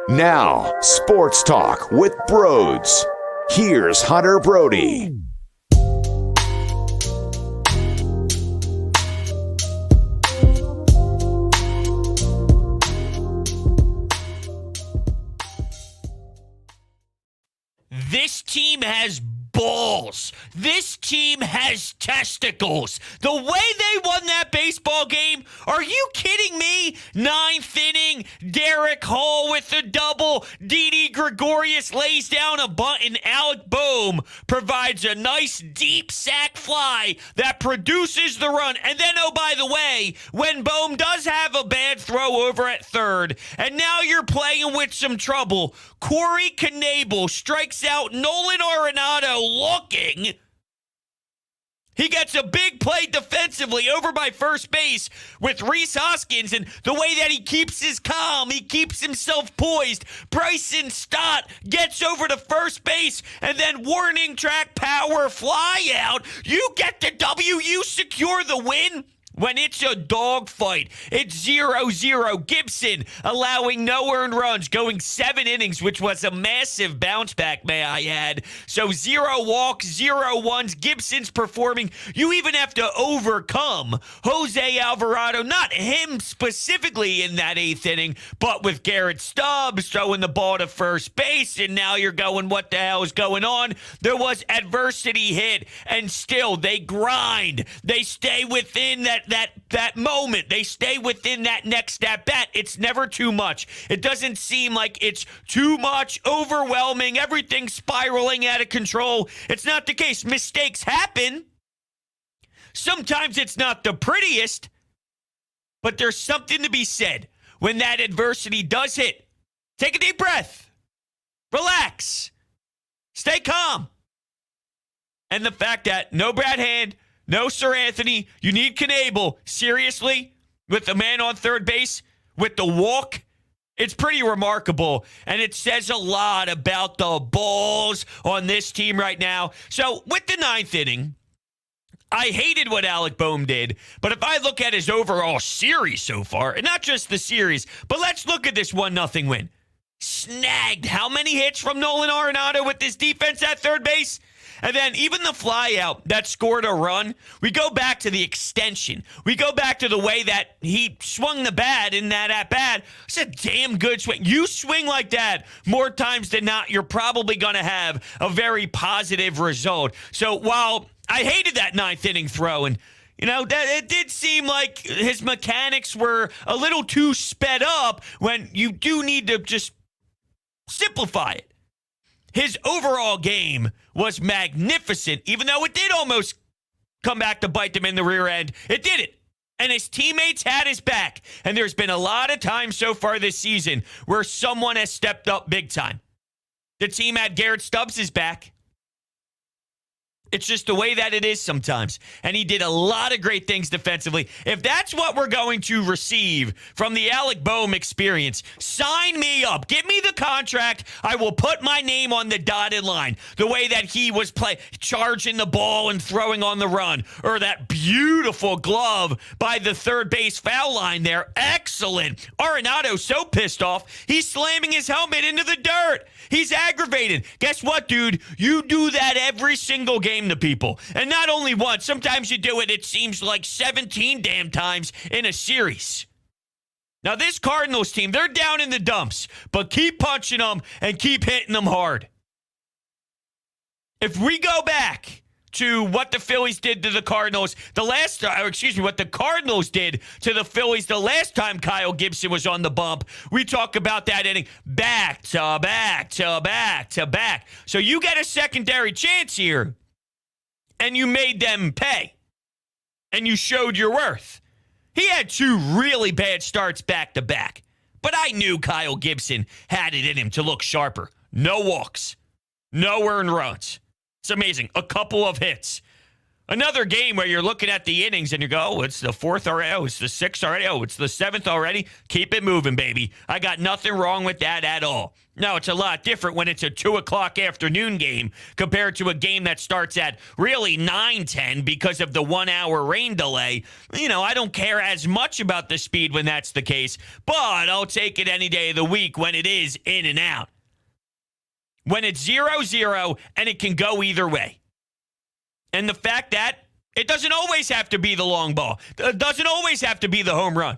Now, Sports Talk with Broads. Here's Hunter Brody. This team has balls. This team has testicles. The way they won that baseball game, are you kidding me? Ninth inning, Derek Hall with the double. Didi Gregorius lays down a bunt, and Alec Boehm provides a nice deep sac fly that produces the run. And then, oh, by the way, when Boehm does have a bad throw over at third, and now you're playing with some trouble, Corey Knebel strikes out Nolan Arenado looking. He gets a big play defensively over by first base with Rhys Hoskins, and the way that he keeps his calm, he keeps himself poised. Bryson Stott gets over to first base, and then warning track power fly out. You get the W, you secure the win. When it's a dogfight, it's 0-0. Gibson allowing no earned runs, going 7 innings, which was a massive bounce back, may I add. So 0 walks, 0 ones. Gibson's performing. You even have to overcome Jose Alvarado, not him specifically in that 8th inning, but with Garrett Stubbs throwing the ball to first base, and now you're going, what the hell is going on? There was adversity hit, and still they grind. They stay within that moment. They stay within that next at bat. It's never too much. It doesn't seem like it's too much, overwhelming, everything spiraling out of control. It's not the case. Mistakes happen. Sometimes it's not the prettiest, but there's something to be said when that adversity does hit. Take a deep breath. Relax. Stay calm. And the fact that no Brad Hand, no Sir Anthony, you need Knebel. Seriously? With the man on third base? With the walk? It's pretty remarkable, and it says a lot about the balls on this team right now. So, with the 9th inning, I hated what Alec Boehm did, but if I look at his overall series so far, and not just the series, but let's look at this 1-0 win. Snagged how many hits from Nolan Arenado with this defense at third base? And then even the fly out that scored a run, we go back to the extension. We go back to the way that he swung the bat in that at-bat. It's a damn good swing. You swing like that more times than not, you're probably going to have a very positive result. So while I hated that 9th inning throw, and that it did seem like his mechanics were a little too sped up when you do need to just simplify it. His overall game was magnificent, even though it did almost come back to bite them in the rear end. It did it. And his teammates had his back. And there's been a lot of times so far this season where someone has stepped up big time. The team had Garrett Stubbs' back. It's just the way that it is sometimes. And he did a lot of great things defensively. If that's what we're going to receive from the Alec Boehm experience, sign me up. Give me the contract. I will put my name on the dotted line. The way that he was charging the ball and throwing on the run. Or that beautiful glove by the third base foul line there. Excellent. Arenado so pissed off, he's slamming his helmet into the dirt. He's aggravated. Guess what, dude? You do that every single game to people. And not only once. Sometimes you do it, it seems like 17 damn times in a series. Now, this Cardinals team, they're down in the dumps. But keep punching them and keep hitting them hard. If we go back to what the Phillies did to the Cardinals what the Cardinals did to the Phillies the last time Kyle Gibson was on the bump, we talk about that inning back to back to back to back. So you get a secondary chance here, and you made them pay, and you showed your worth. He had 2 really bad starts back to back, but I knew Kyle Gibson had it in him to look sharper. No walks, no earned runs. It's amazing. A couple of hits. Another game where you're looking at the innings and you go, oh, it's the fourth already. Oh, it's the sixth already. Oh, it's the seventh already. Keep it moving, baby. I got nothing wrong with that at all. No, it's a lot different when it's a 2 o'clock afternoon game compared to a game that starts at really 9:10 because of the 1 hour rain delay. I don't care as much about the speed when that's the case, but I'll take it any day of the week when it is in and out. When it's 0-0 and it can go either way. And the fact that it doesn't always have to be the long ball. It doesn't always have to be the home run.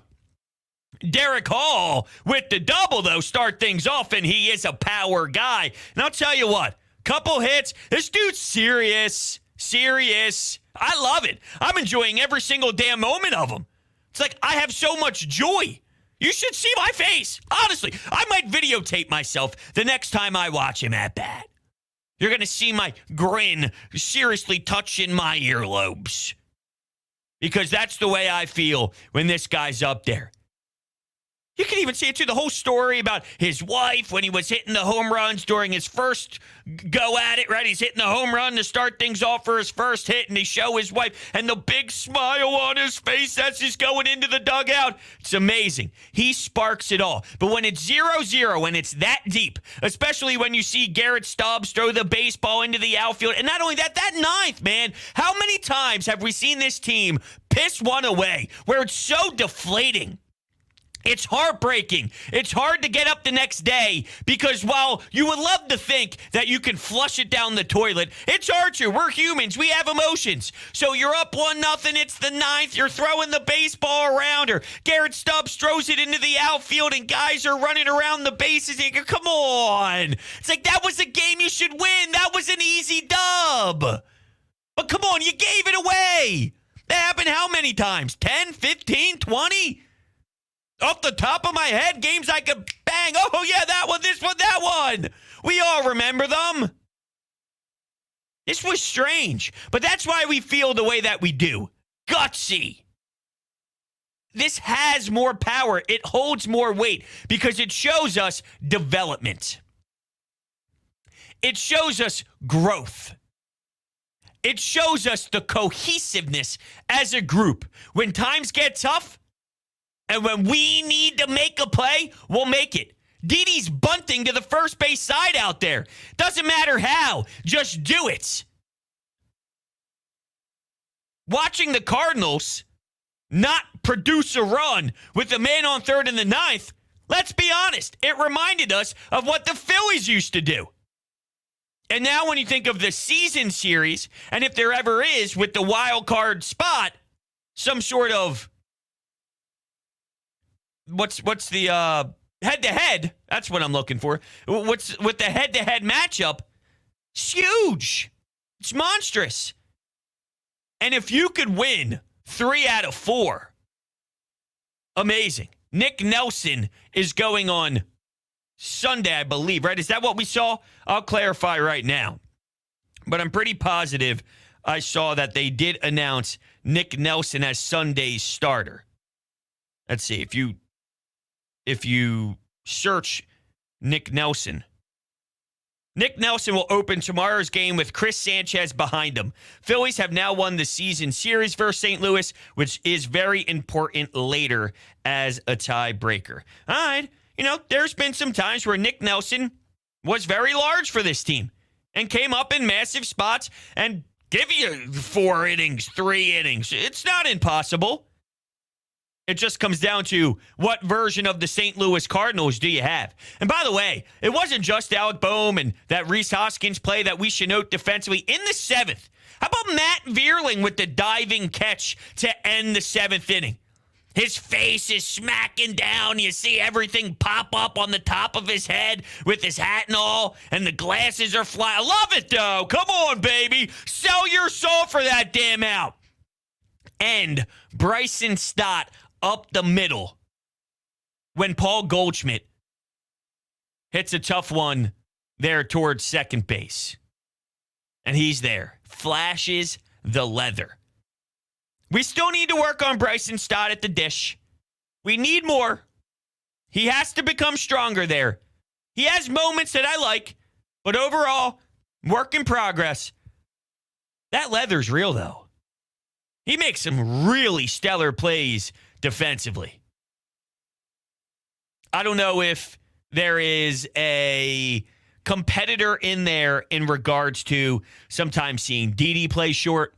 Derek Hall with the double, though, start things off, and he is a power guy. And I'll tell you what, couple hits, this dude's serious. I love it. I'm enjoying every single damn moment of him. It's like I have so much joy. You should see my face. Honestly, I might videotape myself the next time I watch him at bat. You're going to see my grin seriously touching my earlobes. Because that's the way I feel when this guy's up there. You can even see it too, the whole story about his wife when he was hitting the home runs during his first go at it, right? He's hitting the home run to start things off for his first hit, and they show his wife and the big smile on his face as he's going into the dugout. It's amazing. He sparks it all. But when it's 0-0, when it's that deep, especially when you see Garrett Stubbs throw the baseball into the outfield, and not only that, that ninth, man, how many times have we seen this team piss one away where it's so deflating? It's heartbreaking. It's hard to get up the next day because while you would love to think that you can flush it down the toilet, it's hard to. We're humans. We have emotions. So you're up 1-0. It's the ninth. You're throwing the baseball around, or Garrett Stubbs throws it into the outfield and guys are running around the bases. You go, come on. It's like that was a game you should win. That was an easy dub. But come on, you gave it away. That happened how many times? 10, 15, 20? Off the top of my head, games I could bang. Oh, yeah, that one, this one, that one. We all remember them. This was strange, but that's why we feel the way that we do. Gutsy. This has more power. It holds more weight because it shows us development. It shows us growth. It shows us the cohesiveness as a group. When times get tough, and when we need to make a play, we'll make it. Didi's bunting to the first base side out there. Doesn't matter how. Just do it. Watching the Cardinals not produce a run with the man on third in the ninth, let's be honest, it reminded us of what the Phillies used to do. And now when you think of the season series, and if there ever is with the wild card spot, some sort of what's the head-to-head? That's what I'm looking for. What's with the head-to-head matchup? It's huge. It's monstrous. And if you could win 3 out of 4, amazing. Nick Nelson is going on Sunday, I believe, right? Is that what we saw? I'll clarify right now. But I'm pretty positive I saw that they did announce Nick Nelson as Sunday's starter. Let's see, if you search Nick Nelson will open tomorrow's game with Chris Sanchez behind him. Phillies have now won the season series versus St. Louis, which is very important later as a tiebreaker. All right, there's been some times where Nick Nelson was very large for this team and came up in massive spots and give you 4 innings, 3 innings. It's not impossible. It just comes down to what version of the St. Louis Cardinals do you have? And by the way, it wasn't just Alec Boehm and that Rhys Hoskins play that we should note defensively. In the 7th, how about Matt Vierling with the diving catch to end the 7th inning? His face is smacking down. You see everything pop up on the top of his head with his hat and all, and the glasses are flying. I love it, though. Come on, baby. Sell your soul for that damn out. And Bryson Stott up the middle when Paul Goldschmidt hits a tough one there towards second base. And he's there. Flashes the leather. We still need to work on Bryson Stott at the dish. We need more. He has to become stronger there. He has moments that I like, but overall, work in progress. That leather's real, though. He makes some really stellar plays defensively. I don't know if there is a competitor in there in regards to sometimes seeing Didi play short,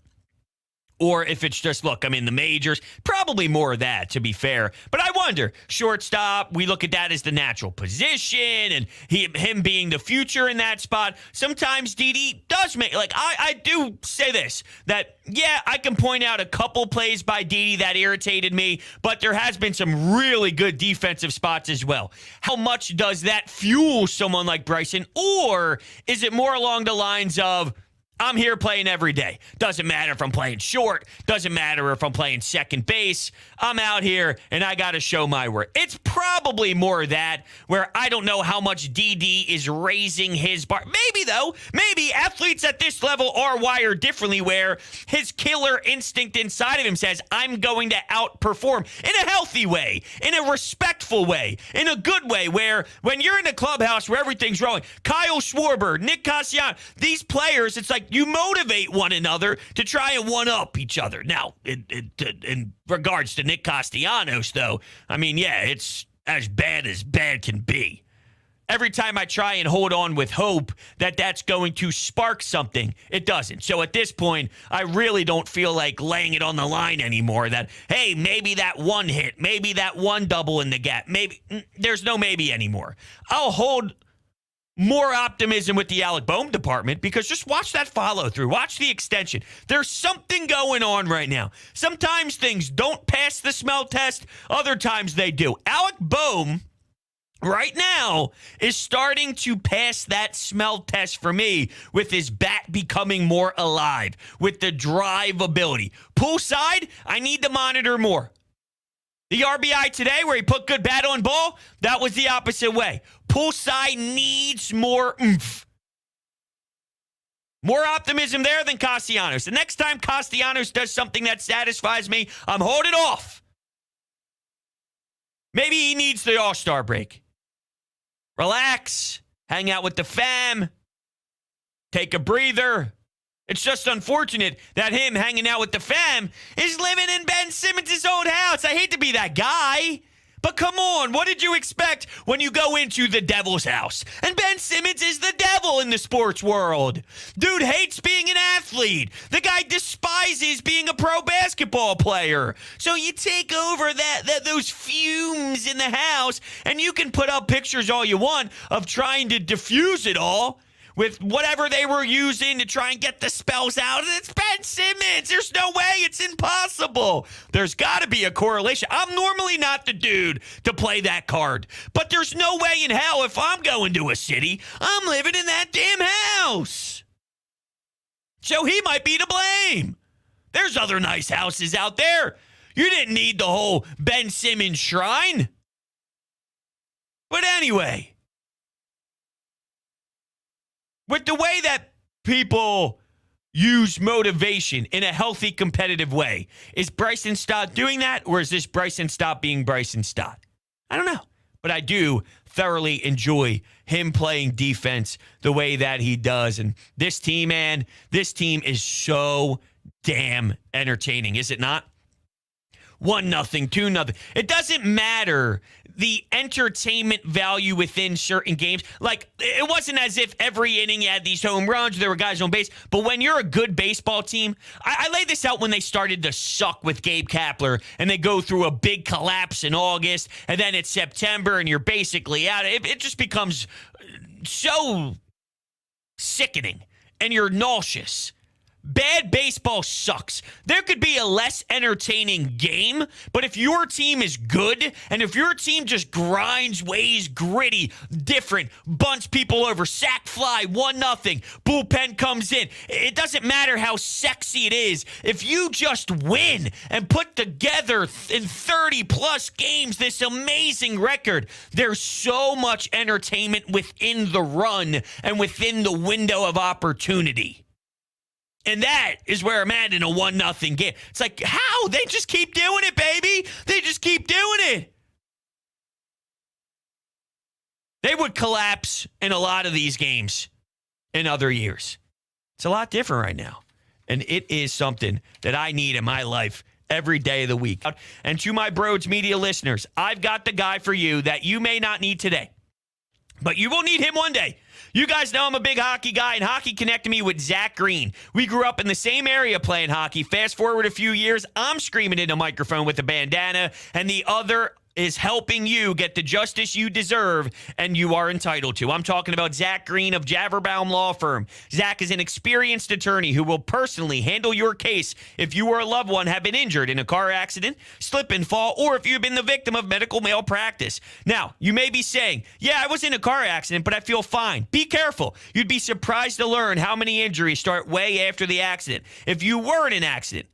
or if it's just, look, I'm in the majors. Probably more of that, to be fair. But I wonder, shortstop, we look at that as the natural position, and him being the future in that spot. Sometimes Didi does make, like, I do say this, that, yeah, I can point out a couple plays by Didi that irritated me, but there has been some really good defensive spots as well. How much does that fuel someone like Bryson, or is it more along the lines of, I'm here playing every day. Doesn't matter if I'm playing short. Doesn't matter if I'm playing second base. I'm out here, and I got to show my worth. It's probably more of that, where I don't know how much DD is raising his bar. Maybe, though. Maybe athletes at this level are wired differently, where his killer instinct inside of him says, I'm going to outperform in a healthy way, in a respectful way, in a good way, where when you're in a clubhouse where everything's rolling, Kyle Schwarber, Nick Castellanos, these players, it's like, you motivate one another to try and one-up each other. Now, in regards to Nick Castellanos, though, I mean, yeah, it's as bad can be. Every time I try and hold on with hope that that's going to spark something, it doesn't. So at this point, I really don't feel like laying it on the line anymore that, hey, maybe that one hit, maybe that one double in the gap, maybe. There's no maybe anymore. I'll hold more optimism with the Alec Boehm department, because just watch that follow through. Watch the extension. There's something going on right now. Sometimes things don't pass the smell test. Other times they do. Alec Boehm right now is starting to pass that smell test for me, with his bat becoming more alive, with the drive ability. Poolside, I need to monitor more. The RBI today, where he put good bat on ball, that was the opposite way. Poolside needs more oomph. More optimism there than Castellanos. The next time Castellanos does something that satisfies me, I'm holding off. Maybe he needs the All-Star break. Relax. Hang out with the fam. Take a breather. It's just unfortunate that him hanging out with the fam is living in Ben Simmons' old house. I hate to be that guy, but come on. What did you expect when you go into the devil's house? And Ben Simmons is the devil in the sports world. Dude hates being an athlete. The guy despises being a pro basketball player. So you take over those fumes in the house, and you can put up pictures all you want of trying to diffuse it all with whatever they were using to try and get the spells out. It's Ben Simmons. There's no way. It's impossible. There's got to be a correlation. I'm normally not the dude to play that card, but there's no way in hell if I'm going to a city, I'm living in that damn house. So he might be to blame. There's other nice houses out there. You didn't need the whole Ben Simmons shrine. But anyway, with the way that people use motivation in a healthy, competitive way, is Bryson Stott doing that, or is this Bryson Stott being Bryson Stott? I don't know. But I do thoroughly enjoy him playing defense the way that he does. And this team, man, this team is so damn entertaining, is it not? 1-0, 2-0. It doesn't matter the entertainment value within certain games. Like, it wasn't as if every inning you had these home runs, there were guys on base. But when you're a good baseball team, I laid this out when they started to suck with Gabe Kapler, and they go through a big collapse in August, and then it's September, and you're basically out. It just becomes so sickening, and you're nauseous. Bad baseball sucks. There could be a less entertaining game, but if your team is good, and if your team just grinds, weighs, gritty, different, bunts people over, sack fly, 1-0, bullpen comes in, it doesn't matter how sexy it is. If you just win and put together in 30-plus games this amazing record, there's so much entertainment within the run and within the window of opportunity. And that is where I'm at in a 1-0 game. It's like, how? They just keep doing it, baby. They just keep doing it. They would collapse in a lot of these games in other years. It's a lot different right now. And it is something that I need in my life every day of the week. And to my Broads Media listeners, I've got the guy for you that you may not need today, but you will need him one day. You guys know I'm a big hockey guy, and hockey connected me with Zach Green. We grew up in the same area playing hockey. Fast forward a few years, I'm screaming in a microphone with a bandana, and the other is helping you get the justice you deserve and you are entitled to. I'm talking about Zach Green of Javerbaum Law Firm. Zach is an experienced attorney who will personally handle your case if you or a loved one have been injured in a car accident, slip and fall, or if you've been the victim of medical malpractice. Now, you may be saying, yeah, I was in a car accident, but I feel fine. Be careful. You'd be surprised to learn how many injuries start way after the accident. If you were in an accident,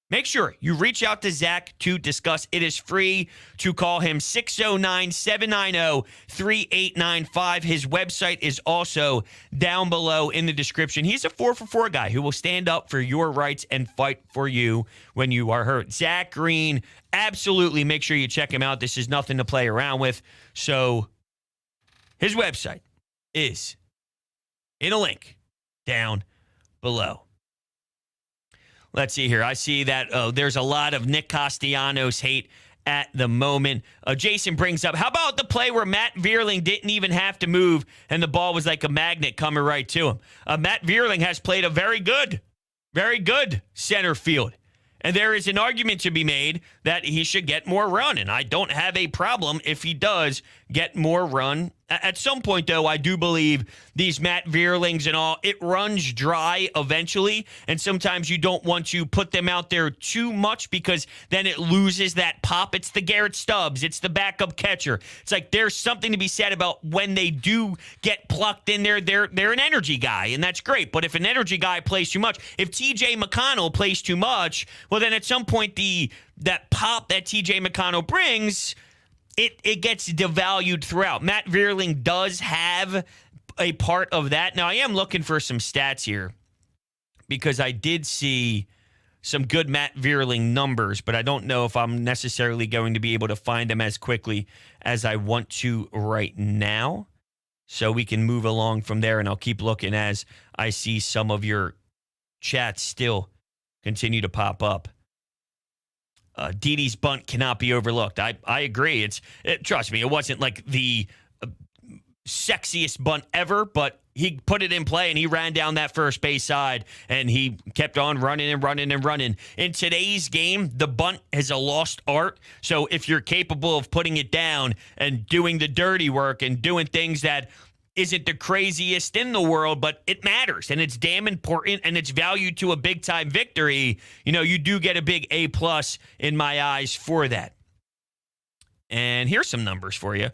make sure you reach out to Zach to discuss. It is free to call him 609-790-3895. His website is also down below in the description. He's a 4-for-4 guy who will stand up for your rights and fight for you when you are hurt. Zach Green, absolutely make sure you check him out. This is nothing to play around with. So his website is in a link down below. Let's see here. I see that there's a lot of Nick Castellanos hate at the moment. Jason brings up, how about the play where Matt Vierling didn't even have to move and the ball was like a magnet coming right to him? Matt Vierling has played a very good center field. And there is an argument to be made that he should get more run. And I don't have a problem if he does get more run. At some point, though, I do believe these Matt Vierlings and all, it runs dry eventually. And sometimes you don't want to put them out there too much because then it loses that pop. It's the Garrett Stubbs. It's the backup catcher. It's like there's something to be said about when they do get plucked in there. They're an energy guy, and that's great. But if an energy guy plays too much, if TJ McConnell plays too much, well, then at some point that pop that TJ McConnell brings, it gets devalued throughout. Matt Vierling does have a part of that. Now, I am looking for some stats here because I did see some good Matt Vierling numbers, but I don't know if I'm necessarily going to be able to find them as quickly as I want to right now. So we can move along from there, and I'll keep looking as I see some of your chats still continue to pop up. Didi's bunt cannot be overlooked. I agree. Trust me, it wasn't like the sexiest bunt ever, but he put it in play and he ran down that first base side and he kept on running and running and running. In today's game, the bunt is a lost art. So if you're capable of putting it down and doing the dirty work and doing things that isn't the craziest in the world, but it matters and it's damn important and it's valued to a big time victory, you do get a big A+ in my eyes for that. And here's some numbers for you.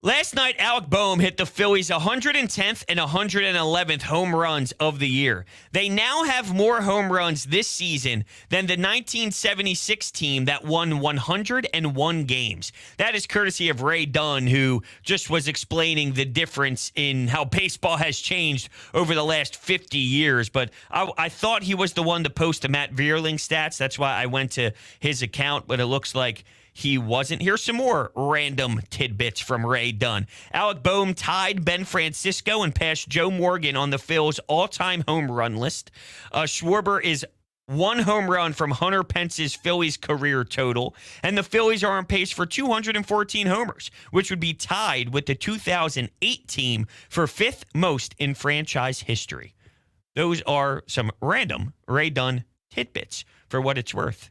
Last night, Alec Boehm hit the Phillies' 110th and 111th home runs of the year. They now have more home runs this season than the 1976 team that won 101 games. That is courtesy of Ray Dunn, who just was explaining the difference in how baseball has changed over the last 50 years. But I thought he was the one to post the Matt Vierling stats. That's why I went to his account, but it looks like he wasn't. Here's some more random tidbits from Ray Dunn. Alec Boehm tied Ben Francisco and passed Joe Morgan on the Phil's all-time home run list. Schwarber is one home run from Hunter Pence's Phillies career total, and the Phillies are on pace for 214 homers, which would be tied with the 2008 team for fifth most in franchise history. Those are some random Ray Dunn tidbits for what it's worth.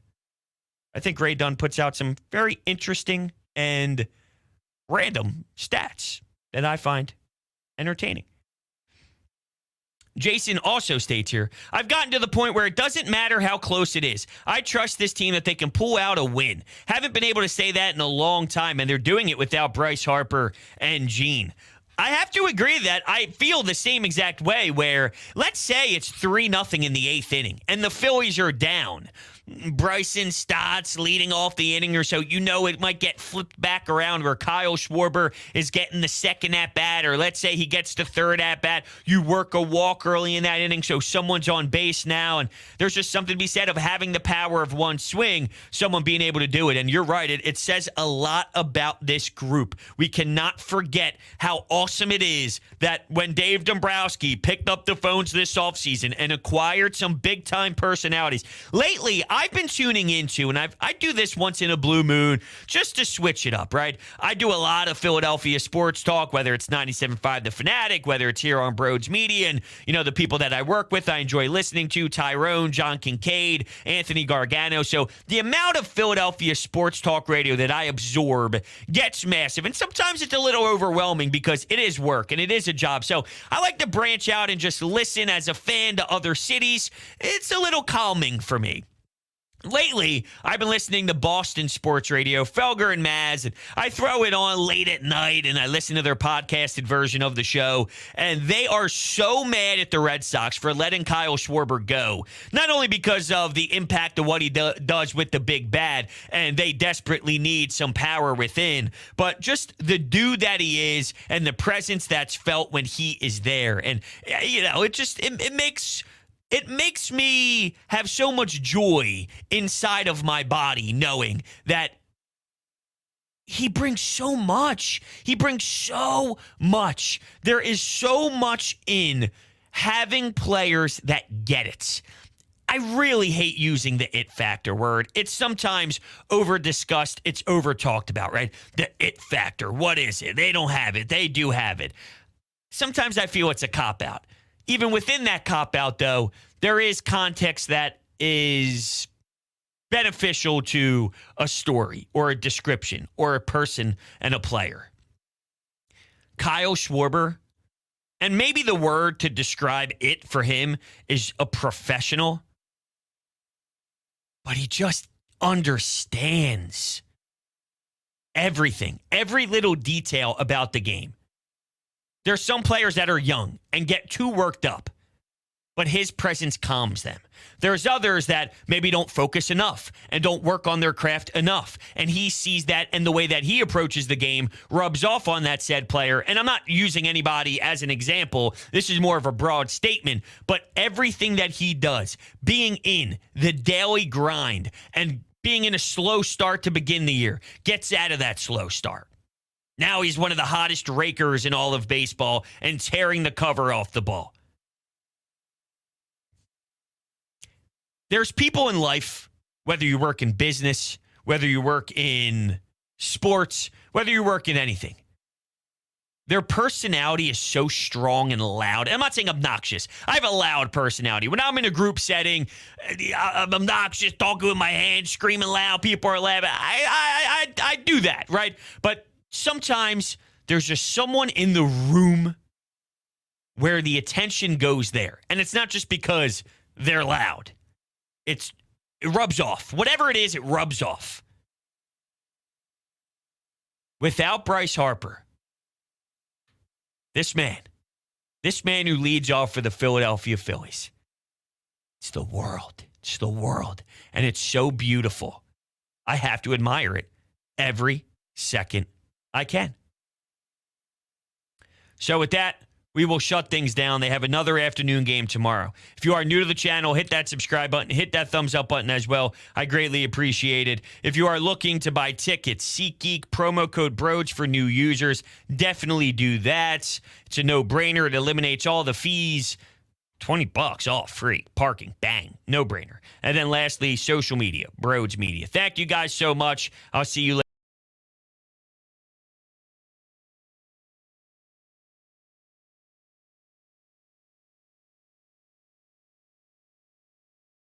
I think Ray Dunn puts out some very interesting and random stats that I find entertaining. Jason also states here, I've gotten to the point where it doesn't matter how close it is. I trust this team that they can pull out a win. Haven't been able to say that in a long time, and they're doing it without Bryce Harper and Gene. I have to agree that I feel the same exact way where, let's say it's 3-0 in the 8th inning, and the Phillies are down. Bryson Stott's leading off the inning or so, it might get flipped back around where Kyle Schwarber is getting the second at-bat, or let's say he gets the third at-bat. You work a walk early in that inning, so someone's on base now, and there's just something to be said of having the power of one swing, someone being able to do it. And you're right, it says a lot about this group. We cannot forget how awesome it is that when Dave Dombrowski picked up the phones this offseason and acquired some big-time personalities. Lately, I've been tuning into, and I do this once in a blue moon just to switch it up, right? I do a lot of Philadelphia sports talk, whether it's 97.5 The Fanatic, whether it's here on Broads Media, and, the people that I work with, I enjoy listening to, Tyrone, John Kincaid, Anthony Gargano. So the amount of Philadelphia sports talk radio that I absorb gets massive, and sometimes it's a little overwhelming because it is work and it is a job. So I like to branch out and just listen as a fan to other cities. It's a little calming for me. Lately, I've been listening to Boston sports radio, Felger and Maz, and I throw it on late at night, and I listen to their podcasted version of the show, and they are so mad at the Red Sox for letting Kyle Schwarber go, not only because of the impact of what he does with the big bad, and they desperately need some power within, but just the dude that he is and the presence that's felt when he is there. And, it makes me have so much joy inside of my body knowing that he brings so much. He brings so much. There is so much in having players that get it. I really hate using the it factor word. It's sometimes over-discussed. It's over-talked about, right? The it factor. What is it? They don't have it. They do have it. Sometimes I feel it's a cop-out. Even within that cop-out, though, there is context that is beneficial to a story or a description or a person and a player. Kyle Schwarber, and maybe the word to describe it for him is a professional, but he just understands everything, every little detail about the game. There's some players that are young and get too worked up, but his presence calms them. There's others that maybe don't focus enough and don't work on their craft enough, and he sees that, and the way that he approaches the game rubs off on that said player. And I'm not using anybody as an example. This is more of a broad statement, but everything that he does, being in the daily grind and being in a slow start to begin the year, gets out of that slow start. Now he's one of the hottest rakers in all of baseball and tearing the cover off the ball. There's people in life, whether you work in business, whether you work in sports, whether you work in anything, their personality is so strong and loud. I'm not saying obnoxious. I have a loud personality. When I'm in a group setting, I'm obnoxious, talking with my hands, screaming loud, people are laughing. I do that, right? But sometimes there's just someone in the room where the attention goes there. And it's not just because they're loud. It rubs off. Whatever it is, it rubs off. Without Bryce Harper, this man who leads off for the Philadelphia Phillies, it's the world. It's the world. And it's so beautiful. I have to admire it every second I can. So with that, we will shut things down. They have another afternoon game tomorrow. If you are new to the channel, hit that subscribe button, hit that thumbs up button as well. I greatly appreciate it. If you are looking to buy tickets, SeatGeek, promo code BROADS for new users. Definitely do that. It's a no-brainer. It eliminates all the fees. $20 all free. Parking, bang, no-brainer. And then lastly, social media, Broads Media. Thank you guys so much. I'll see you later.